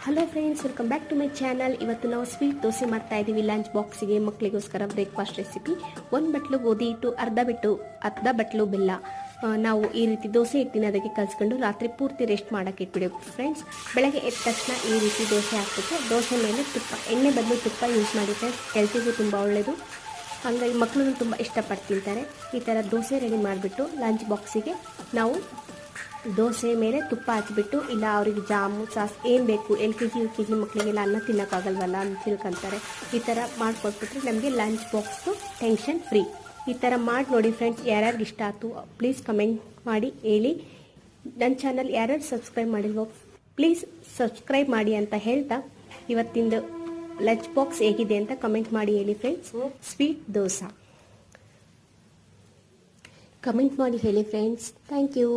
Hello friends, welcome back to my channel. ಇವತ್ತು ನಾವು sweet dosa ಮಾಡ್ತಾ ಇದ್ದೀವಿ ಲಂಚ್ ಬಾಕ್ಸಿಗೆ ಮಕ್ಕಳಿಗೋಸ್ಕರ ಬ್ರೇಕ್ಫಾಸ್ಟ್ ರೆಸಿಪಿ. 1 ಬಟ್ಲು ಗೋಧಿ ಹಿಟ್ಟು, ಅರ್ಧ ಬಟ್ಲು ಬೆಲ್ಲ. ನಾವು ಈ ರೀತಿ ದೋಸೆ ಹಿಟ್ಟಿನ ಅದಕ್ಕೆ ಕಲಿಸ್ಕೊಂಡು ರಾತ್ರಿ ಪೂರ್ತಿ ರೆಸ್ಟ್ ಮಾಡೋಕ್ಕೆ ಇಟ್ಬಿಡಬೇಕು ಫ್ರೆಂಡ್ಸ್. ಬೆಳಗ್ಗೆ ಎದ್ದ ತಕ್ಷಣ ಈ ರೀತಿ ದೋಸೆ ಹಾಕ್ಬಿಟ್ಟು ದೋಸೆ ಮೇಲೆ ತುಪ್ಪ, ಎಣ್ಣೆ ಬದಲು ತುಪ್ಪ ಯೂಸ್ ಮಾಡಿ ಫ್ರೆಂಡ್ಸ್. ಹೆಲ್ತಿಗೂ ತುಂಬ ಒಳ್ಳೆಯದು. ಹಾಗಾಗಿ ಮಕ್ಕಳು ತುಂಬ ಇಷ್ಟಪಟ್ಟು ತಿಂತಾರೆ. ಈ ಥರ ದೋಸೆ ರೆಡಿ ಮಾಡಿಬಿಟ್ಟು ಲಂಚ್ ಬಾಕ್ಸಿಗೆ ನಾವು ದೋಸೆ ಮೇಲೆ ತುಪ್ಪ ಹಚ್ಬಿಟ್ಟು, ಇಲ್ಲ ಅವರಿಗೆ ಜಾಮು ಸಾಸ್ ಏನು ಬೇಕು, LKG UKG ಮಕ್ಕಳಿಗೆಲ್ಲ ಅನ್ನ ತಿನ್ನೋಕ್ಕಾಗಲ್ವಲ್ಲ ಅಂತ ತಿಳ್ಕೊತಾರೆ. ಈ ಥರ ಮಾಡಿಕೊಟ್ಬಿಟ್ರೆ ನಮಗೆ ಲಂಚ್ ಬಾಕ್ಸು ಟೆನ್ಷನ್ ಫ್ರೀ. ಈ ಥರ ಮಾಡಿ ನೋಡಿ ಫ್ರೆಂಡ್ಸ್. ಯಾರ್ಯಾರಿಗೆ ಇಷ್ಟ ಆಯ್ತು ಪ್ಲೀಸ್ ಕಮೆಂಟ್ ಮಾಡಿ ಹೇಳಿ. ನನ್ನ ಚಾನಲ್ ಯಾರ್ಯಾರು ಸಬ್ಸ್ಕ್ರೈಬ್ ಮಾಡಿಲ್ವೋ ಪ್ಲೀಸ್ ಸಬ್ಸ್ಕ್ರೈಬ್ ಮಾಡಿ ಅಂತ ಹೇಳ್ತಾ, ಇವತ್ತಿಂದು ಲಂಚ್ ಬಾಕ್ಸ್ ಹೇಗಿದೆ ಅಂತ ಕಮೆಂಟ್ ಮಾಡಿ ಹೇಳಿ ಫ್ರೆಂಡ್ಸ್. ಸ್ವೀಟ್ ದೋಸೆ ಕಮೆಂಟ್ ಮಾಡಿ ಹೇಳಿ ಫ್ರೆಂಡ್ಸ್. Thank you.